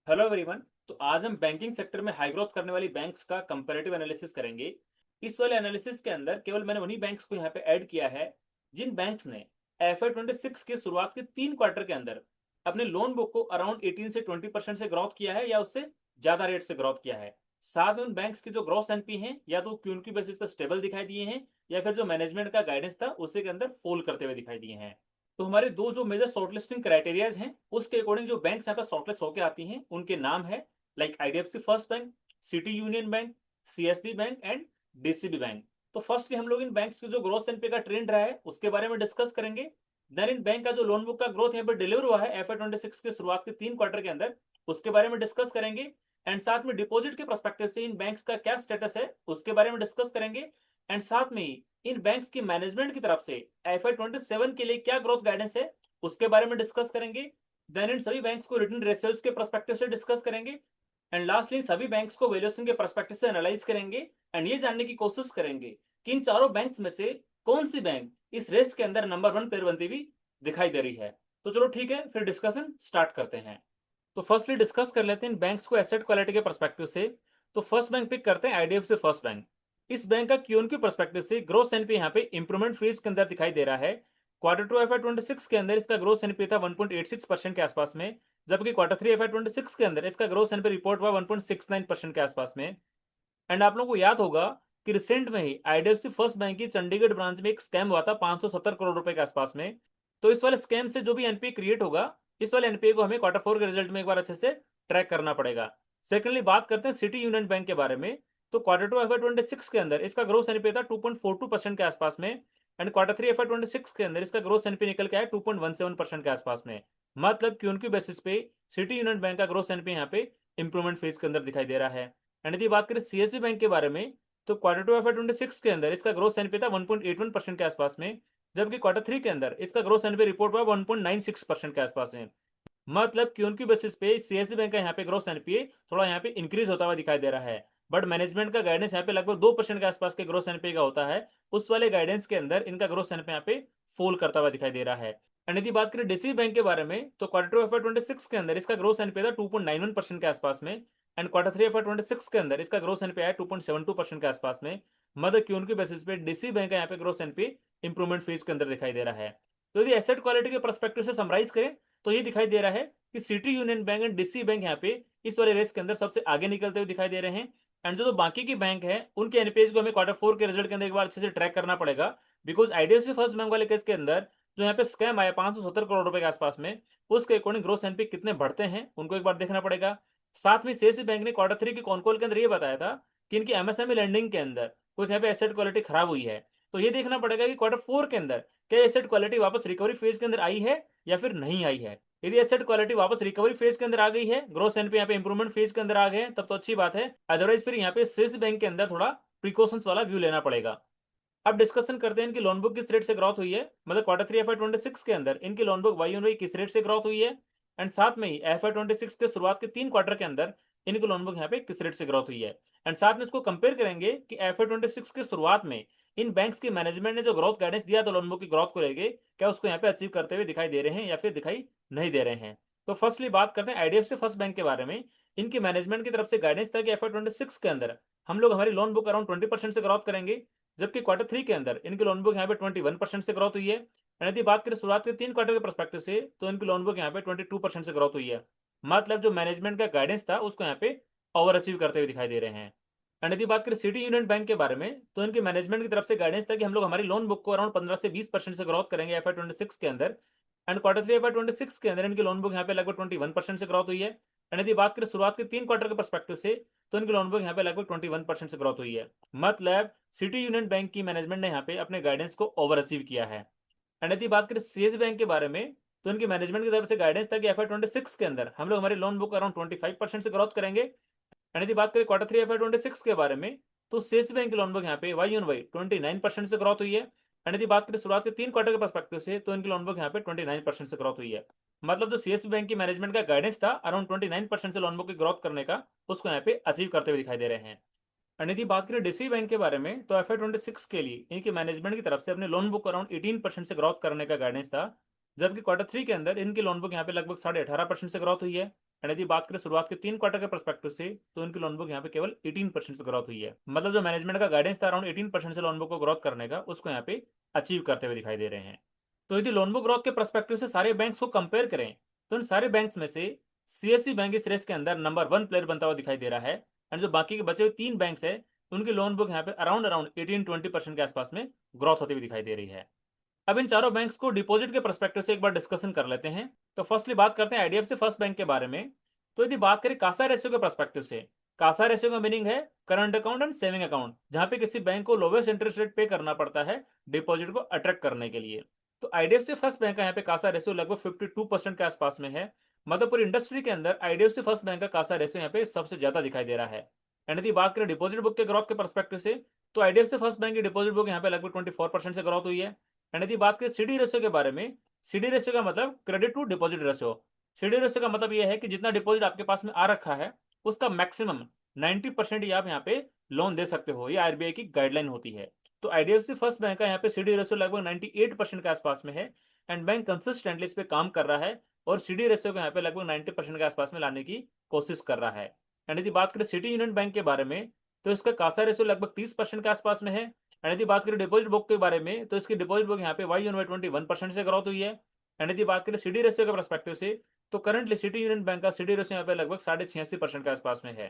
Hello everyone. तो आज हम बैंकिंग सेक्टर में हाई ग्रोथ करने वाली बैंक्स का कंपैरेटिव एनालिसिस करेंगे। इस वाले एनालिसिस के अंदर केवल मैंने उन्हीं बैंक्स को यहाँ पे ऐड किया है जिन बैंक्स ने FY26 के शुरुआत के 3 क्वार्टर के अंदर अपने लोन बुक को अराउंड 18 से 20% से ग्रोथ किया है या उससे ज्यादा रेट से ग्रोथ किया है। साथ में उन बैंक्स के जो ग्रॉस एनपी हैं या तो क्यूनकी बेसिस पर स्टेबल दिखाई दिए हैं या फिर जो मैनेजमेंट का गाइडेंस था उसी के अंदर फॉल करते हुए दिखाई दिए हैं। तो हमारे दो जो मेजर शॉर्टलिस्टिंग क्राइटेरियाज हैं उसके अकॉर्डिंग जो बैंक्स यहाँ पर शॉर्टलिस्ट होकर आती हैं उनके नाम है like IDFC first bank, city union bank, CSB bank and DCB bank. तो फर्स्टली हम लोग इन बैंक्स के जो ग्रोथ एनपी का ट्रेंड रहा है उसके बारे में डिस्कस करेंगे। देन इन बैंक का जो लोन बुक का ग्रोथ यहाँ पर डिलीवर हुआ है FY26 के शुरुआत के 3 क्वार्टर के अंदर उसके बारे में डिस्कस करेंगे। एंड साथ में डिपॉजिट के परस्पेक्टिव से इन बैंक्स का क्या स्टेटस है उसके बारे में डिस्कस करेंगे। एंड साथ में ही इन बैंक्स की मैनेजमेंट की तरफ से FY27 के लिए क्या ग्रोथ गाइडेंस है उसके बारे में डिस्कस करेंगे। देन इन सभी बैंक्स को रिटर्न रेशियोज के पर्सपेक्टिव से डिस्कस करेंगे। एंड लास्टली सभी बैंक्स को वैल्यूएशन के पर्सपेक्टिव से एनालाइज करेंगे एंड ये जानने की कोशिश करेंगे कि इन चारों बैंक्स में से कौन सी बैंक इस रेस के अंदर नंबर 1 पेयर बनती हुई दिखाई दे रही है। तो चलो ठीक है, फिर डिस्कशन स्टार्ट करते हैं। तो फर्स्टली डिस्कस कर लेते हैं इन बैंक्स को एसेट क्वालिटी के पर्सपेक्टिव से। तो फर्स्ट बैंक पिक करते हैं IDFC फर्स्ट बैंक। इस बैंक का क्यून के पर्सपेक्टिव से ग्रोथ एनपी यहाँ पे इंप्रूवमेंट फेज के अंदर दिखाई दे रहा है। Q2 FY26 के अंदर इसका ग्रोथ एनपी था 1.86% के आसपास में, जबकि Q3 FY26 के अंदर इसका ग्रोथ एनपी रिपोर्ट हुआ 1.69% के आसपास में। एंड आप लोगों को याद होगा कि रिसेंट में ही IDFC फर्स्ट बैंक की चंडीगढ़ ब्रांच में एक स्कैम हुआ था 570 करोड़ रुपए के आसपास में। तो इस वाले स्कैम से जो भी एनपीए क्रिएट होगा इस वाले एनपीए को हमें Q4 के रिजल्ट में एक बार अच्छे से ट्रैक करना पड़ेगा। सेकेंडली बात करते हैं सिटी यूनियन बैंक के बारे में। तो Q2 FY26 के अंदर इसका ग्रोथ एनपीए था 2.42% के आसपास में। एंड Q3 FY26 के अंदर इसका ग्रोथ एनपीए निकल के आया 2.17% के आसपास में। मतलब कि उनकी बेसिस पे सिटी यूनियन बैंक का ग्रोथ एनपीए यहाँ पे इंप्रूवमेंट फेज के अंदर दिखाई दे रहा है। एंड यदि बात करें CSB बैंक के बारे में तो Q2 FY26 के अंदर इसका ग्रोथ एनपीए था 1.81% के आसपास में, जबकि Q3 के अंदर इसका ग्रोथ एनपीए रिपोर्ट हुआ 1.96% के आसपास में। मतलब कि उनकी बेसिस पे CSB बैंक का यहाँ पे ग्रोथ एनपीए थोड़ा यहाँ पे इंक्रीज होता हुआ दिखाई दे रहा है। बट मैनेजमेंट का गाइडेंस यहाँ पे लगभग 2% के आसपास के ग्रोथ एनपीए का होता है। उस वाले गाइडेंस के अंदर इनका ग्रोथ एनपीए यहाँ पे फॉल करता हुआ दिखाई दे रहा है। एंड यदि बात करें DCB बैंक के बारे में तो Q2 FY26 के अंदर इसका ग्रोथ एनपीए था 2.91% के आसपास में। एंड Q3 FY26 के अंदर इसका ग्रोथ एनपीए आया 2.72% के आसपास में। मतलब कि उनकी बेसिस पे DCB बैंक का यहाँ पे ग्रोथ एनपीए इंप्रूवमेंट फेज के अंदर दिखाई दे रहा है। तो यदि एसेट क्वालिटी के परस्पेक्टिव से समराइज करें तो ये दिखाई दे रहा है कि city union bank and DCB bank यहाँ पे इस वाले रेस के अंदर सबसे आगे निकलते हुए दिखाई दे रहे हैं। एंड जो बाकी की बैंक है उनके एनपीएस को हमें Q4 के रिजल्ट के अंदर एक बार अच्छे से ट्रैक करना पड़ेगा। बिकॉज IDFC फर्स्ट बैंक वाले केस के अंदर जो यहाँ पे स्कैम आया 570 करोड़ रुपए के आसपास में, उसके अकॉर्डिंग ग्रोथ एनपी कितने बढ़ते हैं उनको एक बार देखना पड़ेगा। साथ में CSB बैंक ने Q3 की कॉन कॉल के अंदर ये बताया था कि इनकी MSME लैंडिंग के अंदर कुछ यहाँ पे एसेट क्वालिटी खराब हुई है। तो ये देखना पड़ेगा कि Q4 के अंदर क्या एसेट क्वालिटी वापस रिकवरी फेज के अंदर आई है या फिर नहीं आई है। यदि एसेट क्वालिटी वापस रिकवरी फेज के अंदर आ गई है, ग्रोथ एनपी यहाँ पे इंप्रूवमेंट फेज के अंदर आ गए हैं, तब तो अच्छी बात है। अदरवाइज फिर यहाँ पे CSB बैंक के अंदर थोड़ा प्रिकॉशंस वाला व्यू लेना पड़ेगा। अब डिस्कशन करते हैं इनकी लोन बुक किस रेट से ग्रोथ हुई है। मतलब Q3 FY26 के अंदर इनकी लोन बुक YoY किस रेट से ग्रोथ हुई है। एंड साथ में ही FY26 के शुरुआत के 3 क्वार्टर के अंदर इनकी लोन बुक यहाँ पे किस रेट से ग्रोथ हुई है। एंड साथ में इसको कंपेयर करेंगे कि FY26 के शुरुआत में इन बैंक्स की मैनेजमेंट ने जो ग्रोथ गाइडेंस दिया था लोन बुक की ग्रोथ को लेके, क्या उसको यहाँ पे अचीव करते हुए दिखाई दे रहे हैं या फिर दिखाई नहीं दे रहे हैं। तो फर्स्टली बात करते हैं IDFC फर्स्ट बैंक के बारे में। इनकी मैनेजमेंट की तरफ से गाइडेंस था कि FY26 के अंदर हम लोग हमारी लोन बुक अराउंड 20% से ग्रोथ करेंगे, जबकि Q3 के अंदर इनकी लोन बुक यहाँ पे 21% से ग्रोथ हुई है। यदि बात करें शुरुआत के 3 क्वार्टर के परस्पेक्टिव से तो इनकी लोन बुक यहाँ पे 22% से ग्रोथ हुई है। मतलब जो मैनेजमेंट का गाइडेंस था उसको यहाँ पे ओवर अचीव करते हुए दिखाई दे रहे हैं। एंड यदि बात करें सिटी यूनियन बैंक के बारे में तो इनकी मैनेजमेंट की तरफ से गाइडेंस था कि हम लोग हमारी लोन बुक को अराउंड 15 से 20% से ग्रोथ करेंगे FY26 के अंदर। एंड Q3 FY26 के अंदर इनकी लोन बुक यहाँ पे लगभग 21% से ग्रोथ हुई है। एंड यदि बात करें शुरुआत के 3 क्वार्टर के परस्पेक्टिव से तो इनकी लोन बुक यहाँ पे लगभग 21% से ग्रोथ हुई है। मतलब सिटी यूनियन बैंक की मैनेजमेंट ने यहाँ पे अपने गाइडेंस को ओवर अचीव किया है। एंड यदि बात करें CSB बैंक के बारे में तो इनकी मैनेजमेंट की तरफ से गाइडेंस था कि FY26 के अंदर हम लोग हमारी लोन बुक अराउंड 25% से ग्रोथ करेंगे। एंड यदि बात करें Q3 FY26 के बारे में तो CSB बैंक की लोन बुक यहाँ पे YoY 29% से ग्रोथ हुई है। एंड यदि बात करें शुरुआत के 3 क्वार्टर के परस्पेक्टिव से तो इनकी लोन बुक यहाँ पे 29% से ग्रोथ हुई है। मतलब जो CSB बैंक की मैनेजमेंट का गाइडेंस था अराउंड 29% से लोन बुक की ग्रोथ करने का, उसको यहाँ पे अचीव करते हुए दिखाई दे रहे हैं। एंड यदि बात करें DCB बैंक के बारे में तो FY26 के लिए इनकी मैनेजमेंट की तरफ से अपने लोन बुक अराउंड 18% से ग्रोथ करने का गाइडेंस था, जबकि Q3 के अंदर इनकी लोन बुक यहाँ पे लगभग 18.5% से ग्रोथ हुई है। एंड यदि बात करें शुरुआत के 3 क्वार्टर के परस्पेक्टिव से तो इनकी लोन बुक यहाँ पे केवल 18% से ग्रोथ हुई है। मतलब जो मैनेजमेंट का गाइडेंस था अराउंड 18% से लोन बुक को ग्रोथ करने का, उसको यहाँ पे अचीव करते हुए दिखाई दे रहे हैं। तो यदि लोन बुक ग्रोथ के परस्पेक्टिव से सारे बैंक्स को कंपेयर करें तो इन सारे बैंक्स में से सीएससी बैंक इस रेस के अंदर नंबर 1 प्लेयर बनता हुआ दिखाई दे रहा है। एंड जो बाकी के बचे हुए 3 बैंक्स है उनकी लोन बुक यहाँ पे अराउंड 18-20% के आसपास में ग्रोथ होती हुई दिखाई दे रही है। अब इन चारों बैंक्स को डिपॉजिट के परस्पेक्टिव से एक बार डिस्कशन कर लेते हैं। तो फर्स्टली बात करते हैं आईडीएफसी फर्स्ट बैंक के बारे में। तो यदि बात करें कासा रेशियो के परस्पेक्टिव से, कासा रेशियो का मीनिंग है current account and saving account, जहां पे किसी बैंक को लोवेस्ट इंटरेस्ट रेट पे करना पड़ता है डिपॉजिट को अट्रैक्ट करने के लिए। तो आईडीएफसी फर्स्ट बैंक का यहाँ पे कासा रेशियो लगभग 52% के आसपास में है। मतलब पूरी इंडस्ट्री के अंदर आईडीएफसी फर्स्ट बैंक का कासा रेशियो यहाँ पे सबसे ज्यादा दिखाई दे रहा है। एंड यदि बात करें डिपॉजिट बुक के ग्रोथ के परस्पेक्टिव से, तो आईडीएफसी फर्स्ट बैंक की डिपॉजिट बुक यहाँ पे लगभग 24% से ग्रोथ हुई है। एंड यदि बात करें सीडी रेशियो के बारे में, सीडी रेशियो का मतलब credit to deposit ratio. CD ratio का मतलब यह है कि जितना डिपॉजिट आपके पास में आ रखा है उसका मैक्सिमम 90% ही आप यहाँ पे लोन दे सकते हो, ये आरबीआई की गाइडलाइन होती है। तो आईडीएफसी फर्स्ट बैंक का यहाँ पे सीडी रेशियो लगभग 98% के आसपास में है। एंड बैंक कंसिस्टेंटली इस पे काम कर रहा है और सीडी रेशियो को यहाँ पे लगभग 90% के आसपास में लाने की कोशिश कर रहा है। एंड यदि बात करें सिटी यूनियन बैंक के बारे में, तो इसका कासा रेशियो लगभग 30% के आसपास में है। एंड यदि बात करें डिपॉजिट बुक के बारे में, तो इसकी डिपॉजिट बुक यहाँ पे वाई 21% से ग्रोथ हुई है। एंड यदि बात करें सीडी रेशियो के परस्पेक्टिव से, तो करंटली सिटी यूनियन बैंक का सीडी रेशियो यहाँ पे लगभग 86.5% के आसपास में है।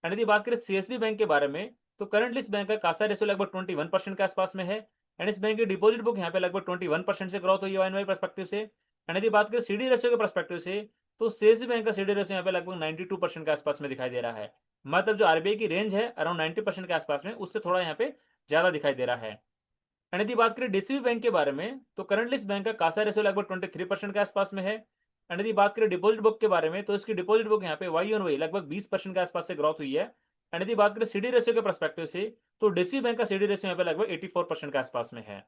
एंड यदि बात करें सीएसबी बैंक के बारे में, तो करंटली इस बैंक का कासा रेशियो लगभग 21% के आसपास में है। एंड इस बैंक की डिपॉजिट बुक यहाँ पे लगभग 21% से ग्रोथ हुई है वाई परस्पेक्टिव से। एंड यदि बात करें सीडी रेशियो के परस्पेक्टिव से, तो सीएसबी बैंक का सीडी रेशियो यहाँ पे लगभग 92% के आसपास में दिखाई दे रहा है। मतलब जो आरबीआई की रेंज है अराउंड 90% के आसपास में, उससे थोड़ा यहाँ पे ज्यादा दिखाई दे रहा है। एंड यदि बात करें डीसीबी बैंक के बारे में, तो करंटली इस बैंक का कासा रेशियो लगभग 23% के आसपास में है। एंड यदि बात करें डिपॉजिट बुक के बारे में, तो इसकी डिपॉजिट बुक यहाँ पे वाई ऑन वाई लगभग 20% के आसपास से ग्रोथ हुई है। एंड यदि बात करें सीडी रेशियो के परस्पेक्टिव से, तो डीसीबी बैंक का सीडी रेशियो यहाँ पे लगभग 84% के आसपास में है।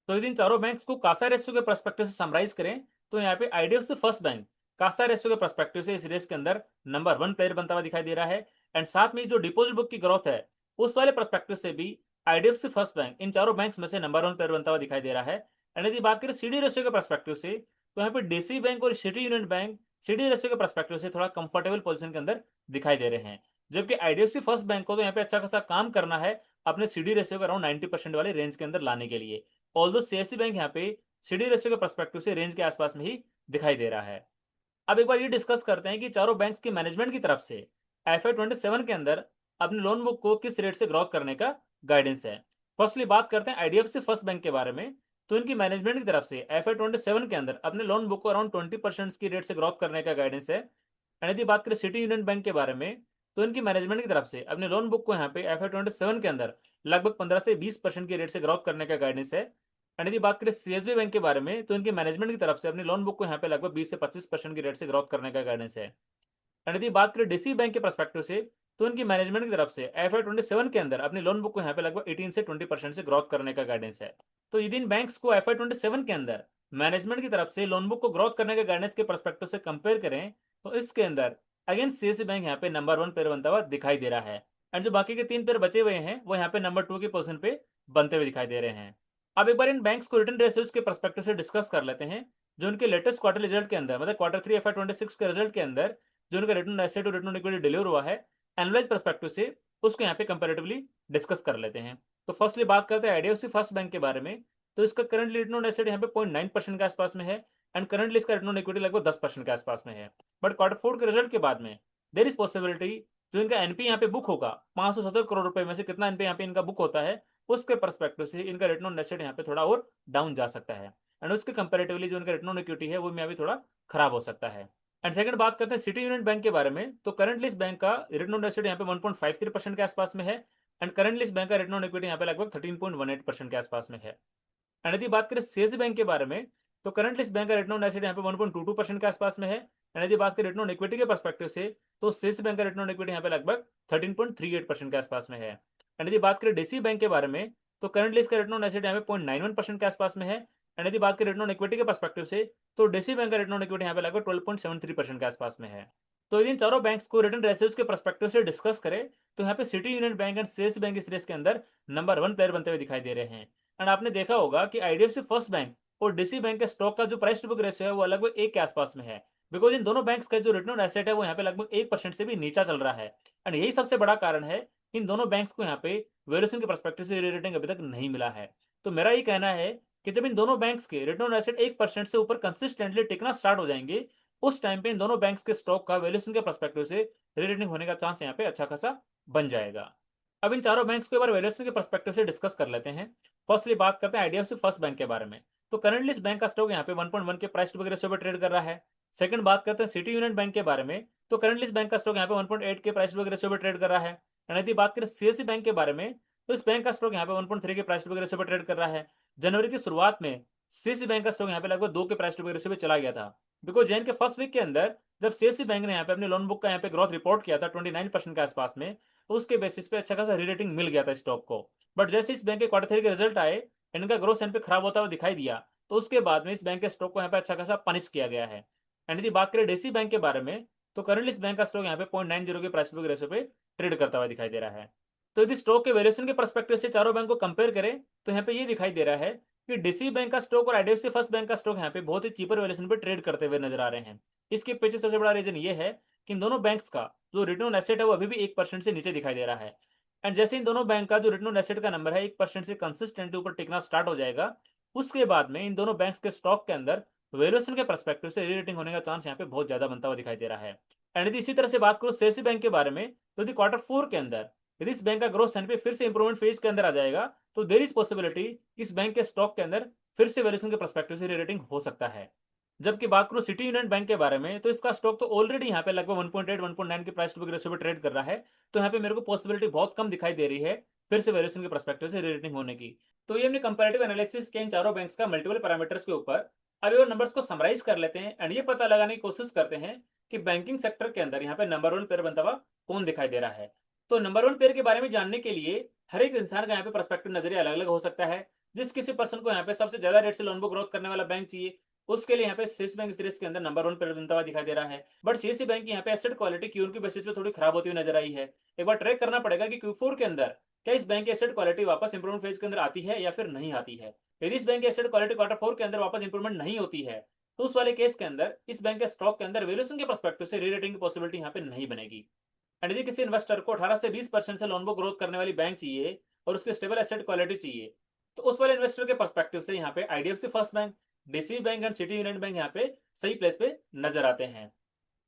तो यदि इन चारों बैंक्स को कासा रेशियो के परस्पेक्टिव से समराइज करें, तो यहाँ पे IDFC first bank Kasa ratio के परस्पेक्टिव से इस रेस के अंदर नंबर 1 प्लेयर बनता हुआ दिखाई दे रहा है। एंड साथ में जो डिपॉजिट बुक की ग्रोथ है उस वाले परस्पेक्टिव से भी आईडीएफसी फर्स्ट बैंक इन चारों बैंक्स में से नंबर 1 प्लेयर बनता हुआ दिखाई दे रहा है। एंड यदि बात करें सीडी रेशियो के परस्पेक्टिव से, तो यहाँ पे डीसी बैंक और city union bank CD ratio के परस्पेक्टिव से थोड़ा कंफर्टेबल पोजीशन के अंदर दिखाई दे रहे हैं। जबकि आईडीएफसी फर्स्ट बैंक को तो यहाँ पे अच्छा खासा काम करना है अपने सीडी रेशियो को अराउंड 90% वाले रेंज के अंदर लाने के लिए। ऑल्दो सीएससी बैंक यहाँ पे सीडी रेशियो के परस्पेक्टिव से रेंज के आसपास में ही दिखाई दे रहा है। अब एक बार ये डिस्कस करते हैं कि चारों बैंक्स के मैनेजमेंट की तरफ से FY27 के अंदर अपने लोन बुक को किस रेट से ग्रोथ करने का गाइडेंस है। फर्स्टली बात करते हैं आईडीएफसी फर्स्ट बैंक के बारे में। तो इनकी मैनेजमेंट की तरफ से FY27 के अंदर अपने लोन बुक को अराउंड 20% की रेट से ग्रोथ करने का गाइडेंस है। एंड यदि बात करें सिटी यूनियन बैंक के बारे में, तो इनकी मैनेजमेंट की तरफ से अपने लोन बुक को यहाँ पे FY27 के अंदर लगभग 15 से 20% की रेट से ग्रोथ करने का गाइडेंस है। एंड यदि बात करें सीएसबी बैंक के बारे में, तो इनकी मैनेजमेंट की तरफ से अपनी लोन बुक को यहाँ पे लगभग 20 से 25% की रेट से ग्रोथ करने का गाइडेंस है। एंड यदि बात करें डीसी बैंक के परस्पेक्टिव से, तो इनकी मैनेजमेंट की तरफ से FY27 के अंदर अपनी लोन बुक को यहाँ पे लगभग 18 से 20% से ग्रोथ करने का गाइडेंस है। तो यदि इन बैंक्स को FY27 के अंदर मैनेजमेंट की तरफ से लोन बुक को ग्रोथ करने के गाइडेंस के परस्पेक्टिव से कंपेयर करें, तो इसके अंदर अगेन सीएससी बैंक यहाँ पे नंबर 1 पेयर बनता हुआ दिखाई दे रहा है। एंड जो बाकी के 3 पेयर बचे हुए हैं वो यहाँ पे नंबर 2 की पोजीशन पे बनते हुए दिखाई दे रहे हैं। अब एक बार इन बैंक्स को रिटर्न रेशियोज के परस्पेक्टिव से डिस्कस कर लेते हैं। जो उनके लेटेस्ट क्वार्टर रिजल्ट के अंदर, मतलब Q3 FY26 के रिजल्ट के अंदर जो उनका रिटर्न एसेट और रिटर्न इक्विटी डिलीवर हुआ है एनालाइज परस्पेक्टिव से, उसको यहाँ पे कंपैरेटिवली डिस्कस कर लेते हैं। तो फर्स्टली बात करते हैं आईडीएफसी फर्स्ट बैंक के बारे में। तो इसका करंटली रिटर्न ऑन एसेट यहाँ पे 0.9% के आसपास में है। एंड करंटली इसका रिटर्न ऑन इक्विटी लगभग 10% के आसपास में है। बट Q4 के रिजल्ट के बाद में देर इज पॉसिबिलिटी जो इनका एनपी यहाँ पे बुक होगा 570 करोड़ रुपए में से कितना एनपी यहाँ पे इनका बुक होता है, उसके परस्पेक्टिव से इनका रिटर्न ऑन एसेट यहाँ पे थोड़ा और डाउन जा सकता है। एंड उसके कंपैरेटिवली जो इनका रिटर्न ऑन इक्विटी है वो यहाँ भी थोड़ा खराब हो सकता है। एंड सेकंड बात करते हैं सिटी यूनियन बैंक के बारे में। तो करंटली इस बैंक का रिटर्न ऑन एसेट यहाँ पे 1.53% के आसपास में है। एंड करंटली इस बैंक का रिटर्न ऑन इक्विटी यहाँ पे लगभग 13.18% के आसपास में है। एंड यदि बात करें सीएसबी बैंक के बारे में, तो करंटली इस बैंक का रिटर्न ऑन एसेट यहाँ पे 1.22% के आसपास में है। एंड यदि बात करें रिटर्न ऑन इक्विटी के परस्पेक्टिव से, तो सीएसबी बैंक का रिटर्न ऑन इक्विटी यहाँ पे लगभग 13.38% के आसपास में है। एंड यदि बात करें डीसी बैंक के बारे में, तो करंटली इसका रिटर्न ऑन एसेट यहाँ पे 0.91% के आसपास में है। एंड यदि बात करें रिटर्न ऑन इक्विटी के परस्पेक्टिव से, तो डीसी बैंक का रिटर्न ऑन इक्विटी यहाँ पे लगभग 12.73% के आसपास में है। तो यदि इन चारों बैंक्स को रिटर्न रेशियोज के परस्पेक्टिव से डिस्कस करें, तो यहाँ पे city union bank and CSB bank इस रेस के अंदर नंबर 1 प्लेयर बनते हुए दिखाई दे रहे हैं। एंड आपने देखा होगा कि आईडीएफसी फर्स्ट बैंक और डीसी बैंक के स्टॉक का जो प्राइस टू बुक रेशियो है वो लगभग 1 के आसपास में है। बिकॉज इन दोनों बैंक्स का जो रिटर्न ऑन एसेट है वो यहाँ पे लगभग 1% से भी नीचा चल रहा है। एंड यही सबसे बड़ा कारण है इन दोनों बैंक्स को यहाँ पे वैल्यूएशन के पर्सपेक्टिव से रेटिंग अभी तक नहीं मिला है। तो मेरा ये कहना है कि जब इन दोनों बैंक्स के रिटर्न ऑन एसेट 1% से ऊपर कंसिस्टेंटली टिकना स्टार्ट हो जाएंगे, उस टाइम पे इन दोनों बैंक्स के स्टॉक का वैल्यूएशन के पर्सपेक्टिव से रेटिंग होने का चांस यहाँ पे अच्छा खासा बन जाएगा। अब इन चारों बैंक्स को एक बार वैल्यूएशन के पर्सपेक्टिव से डिस्कस कर लेते हैं। फर्स्टली बात करते हैं आईडीएफसी फर्स्ट बैंक के बारे में। तो करंटली इस बैंक का स्टॉक यहाँ पे 1.1 के प्राइस टू बुक रेशियो पे ट्रेड कर रहा है। सेकंड बात करते हैं सिटी यूनियन बैंक के बारे में। तो करंटली इस बैंक का स्टॉक यहाँ पे 1.8 के प्राइस टू बुक रेशियो पे ट्रेड कर रहा है। एंड यदि बात करें सीएससी बैंक के बारे में, तो इस बैंक का स्टॉक यहाँ पे 1.3 के प्राइस टू बुक रेशियो पे ट्रेड कर रहा है। जनवरी की शुरुआत में सीएससी बैंक का स्टॉक यहाँ पे लगभग 2 के प्राइस टू बुक रेशियो पे चला गया था। बिकॉज जैन के फर्स्ट वीक के अंदर जब सीएससी बैंक ने यहाँ पे अपने लोन बुक का यहाँ पे ग्रोथ रिपोर्ट किया था 29% के आसपास में, तो उसके बेसिस पे अच्छा खासा रीरेटिंग मिल गया था स्टॉक को। बट जैसे इस बैंक के क्वार्टर 3 के रिजल्ट आए, इनका ग्रोथ यहाँ पे खराब होता हुआ दिखाई दिया, तो उसके बाद में इस बैंक के स्टॉक को यहाँ पे अच्छा खासा पनिश किया गया है। एंड यदि बात करें डीसी बैंक के बारे में, तो करंटली इस बैंक का स्टॉक यहाँ पे 0.90 के प्राइस बुक रेशियो पे ट्रेड करता हुआ दिखाई दे रहा है। तो यदि स्टॉक के वैल्यूएशन के पर्सपेक्टिव से चारों बैंक को कंपेयर करें, तो यहाँ पे ये दिखाई दे रहा है कि डीसी बैंक का स्टॉक और आईडीएफसी फर्स्ट बैंक का स्टॉक यहाँ पे बहुत ही चीपर वैल्यूएशन पे ट्रेड करते हुए नजर आ रहे हैं। इसके पीछे सबसे बड़ा रीजन ये है कि इन दोनों बैंक्स का जो रिटर्न ऑन एसेट है वो अभी भी 1% से नीचे दिखाई दे रहा है। एंड जैसे इन दोनों बैंक का जो रिटर्न ऑन एसेट का नंबर है 1% से कंसिस्टेंटली ऊपर टिकना स्टार्ट हो जाएगा, उसके बाद में इन दोनों बैंक्स के स्टॉक के अंदर वैल्यूएशन के पर्सपेक्टिव से रीरेटिंग होने का चांस यहाँ पे बहुत ज्यादा बनता हुआ दिखाई दे रहा है। एंड यदि इसी तरह से बात करो सीएससी बैंक के बारे में, तो यदि क्वार्टर 4 के अंदर यदि इस बैंक का ग्रोथ पे फिर से इंप्रूवमेंट फेज के अंदर आ जाएगा, तो देर इज पॉसिबिलिटी इस बैंक के स्टॉक के अंदर फिर से वैल्यूएशन के पर्सपेक्टिव से रीरेटिंग हो सकता है। जबकि बात करूं सिटी यूनियन बैंक के बारे में, तो इसका स्टॉक तो ऑलरेडी यहाँ पे लगभग 1.8 1.9 के प्राइस टू बुक रेशियो पे ट्रेड कर रहा है। तो यहाँ पे मेरे को पॉसिबिलिटी बहुत कम दिखाई दे रही है फिर से वैल्यूएशन के पर्सपेक्टिव से रेटिंग होने की। तो ये हमने कंपैरेटिव एनालिसिस के इन चारों बैंक्स का मल्टीपल पैरामीटर्स के ऊपर। अब ये नंबर्स को समराइज कर लेते हैं एंड ये पता लगाने की कोशिश करते हैं कि बैंकिंग सेक्टर के अंदर यहाँ पे नंबर 1 पेयर बनता हुआ कौन दिखाई दे रहा है। तो नंबर 1 पेयर के बारे में जानने के लिए हर एक इंसान का यहाँ पे पर्सपेक्टिव नजरिया अलग अलग हो सकता है। जिस किसी पर्सन को यहाँ पे सबसे ज्यादा रेट से लोन बुक ग्रोथ करने वाला बैंक चाहिए, उसके लिए यहाँ पे सीएससी बैंक सीरीज के अंदर नंबर 1 पर बनता हुआ दिखाई दे रहा है। बट सीएससी बैंक की यहाँ पे एसेट क्वालिटी क्यू की बेसिस पे थोड़ी खराब होती हुई नजर आई है। एक बार ट्रैक करना पड़ेगा कि Q4 के अंदर क्या इस बैंक की एसेट क्वालिटी वापस इंप्रूवमेंट फेज के अंदर आती है या फिर नहीं आती है। यदि इस बैंक की एसेट क्वालिटी क्वार्टर 4 के अंदर वापस इंप्रूवमेंट नहीं होती है, तो उस वाले केस के अंदर इस बैंक के स्टॉक के अंदर वैल्यूएशन के पर्सपेक्टिव से रीरेटिंग की पॉसिबिलिटी यहाँ पे नहीं बनेगी। एंड यदि किसी इन्वेस्टर को 18 से 20% से लोन बुक ग्रोथ करने वाली बैंक चाहिए और उसकी स्टेबल एसेट क्वालिटी चाहिए, तो उस वाले इन्वेस्टर के पर्सपेक्टिव से यहाँ पे IDFC first bank, DCB bank and city union bank यहाँ पे सही प्लेस पे नजर आते हैं।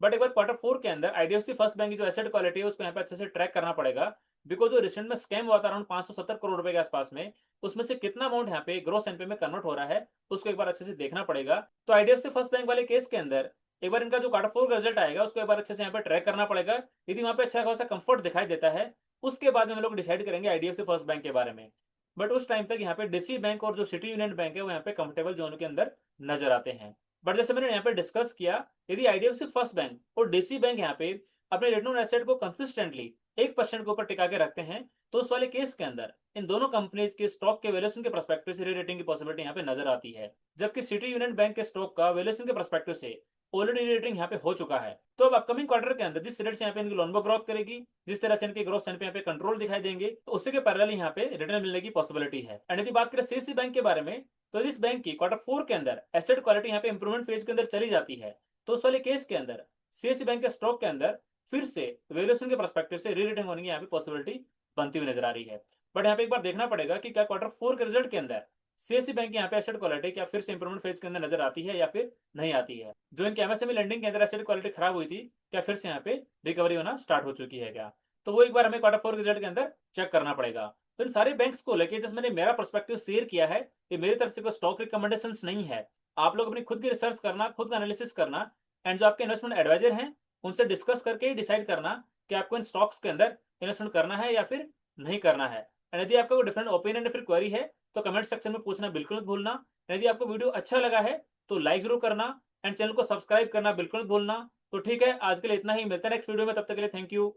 बट एक बार क्वार्टर 4 के अंदर आईडीएफसी फर्स्ट बैंक की जो एसेट क्वालिटी है उसको यहाँ पे अच्छे से ट्रैक करना पड़ेगा। बिकॉज जो रिसेंट में स्कैम हुआ था अराउंड 570 करोड़ रुपए के आसपास में, उसमें से कितना अमाउंट यहाँ पे ग्रोस एनपी में कन्वर्ट हो रहा है उसको एक बार अच्छे से देखना पड़ेगा। तो आईडीएफसी फर्स्ट बैंक वाले केस के अंदर एक बार इनका जो क्वार्टर 4 का रिजल्ट आएगा उसको एक बार अच्छे से यहाँ पे ट्रैक करना पड़ेगा। यदि वहां पे अच्छा खासा कंफर्ट दिखाई देता है, उसके बाद में हम लोग डिसाइड करेंगे आईडीएफसी फर्स्ट बैंक के बारे में। बट उस टाइम तक यहाँ पे डीसी बैंक और जो सिटी यूनियन बैंक है वो यहाँ पे कंफर्टेबल जोन के अंदर नजर आते हैं। बट जैसे मैंने यहाँ पे डिस्कस किया, यदि आईडीएफसी फर्स्ट बैंक और डीसी बैंक यहाँ पे अपने रिटर्न ऑन एसेट को कंसिस्टेंटली 1% के ऊपर टिका के रखते हैं, तो उस वाले केस के अंदर इन दोनों कंपनीज के स्टॉक के वैल्यूएशन के पर्सपेक्टिव से रेटिंग की पॉसिबिलिटी यहाँ पे नजर आती है। जबकि सिटी यूनियन बैंक के स्टॉक का वैल्यूएशन के पर्सपेक्टिव से ऑलरेडी रेटिंग यहाँ पे हो चुका है। तो अब अपकमिंग क्वार्टर के अंदर जिस रेट से यहाँ पे इनकी लोन बुक ग्रोथ करेगी, जिस तरह से इनके ग्रोथ पे यहाँ पे कंट्रोल दिखाई देंगे, तो उसी के पैरेलल यहाँ पे रिटर्न मिलने की पॉसिबिलिटी है। एंड यदि बात करें सीएससी बैंक के बारे में, तो इस बैंक की क्वार्टर 4 के अंदर एसेट क्वालिटी यहाँ पे इंप्रूवमेंट फेज के अंदर चली जाती है, तो उस वाले केस के अंदर सीएससी बैंक के स्टॉक के अंदर फिर से वैल्यूएशन के पर्सपेक्टिव से री रेटिंग होने की यहाँ पे पॉसिबिलिटी बनती हुई नजर आ रही है। बट यहाँ पे एक बार देखना पड़ेगा कि क्या क्वार्टर 4 के रिजल्ट के अंदर सीएससी बैंक की यहाँ पे एसेट क्वालिटी क्या फिर से इंप्रूवमेंट फेज के अंदर नजर आती है या फिर नहीं आती है। जो इनके एमएसएमई लेंडिंग के अंदर एसेट क्वालिटी खराब हुई थी, क्या फिर से यहाँ पे रिकवरी होना स्टार्ट हो चुकी है क्या, तो वो एक बार हमें क्वार्टर 4 के रिजल्ट के अंदर चेक करना पड़ेगा। तो इन सारे बैंक्स को लेके जैसे मैंने मेरा पर्सपेक्टिव शेयर किया है, ये मेरी तरफ से कोई स्टॉक रिकमेंडेशन नहीं है। आप लोग अपनी खुद की रिसर्च करना, खुद का एनालिसिस करना एंड जो आपके इन्वेस्टमेंट एडवाइजर हैं उनसे डिस्कस करके ही डिसाइड करना कि आपको इन स्टॉक्स के अंदर इन्वेस्टमेंट करना है या फिर नहीं करना है। एंड यदि आपका कोई डिफरेंट ओपिनियन या फिर क्वेरी है तो कमेंट सेक्शन में पूछना बिल्कुल मत भूलना। यदि आपको वीडियो अच्छा लगा है तो लाइक जरूर करना एंड चैनल को सब्सक्राइब करना बिल्कुल मत भूलना। तो ठीक है, आज के लिए इतना ही, मिलते हैं नेक्स्ट वीडियो में, तब तक के लिए थैंक यू।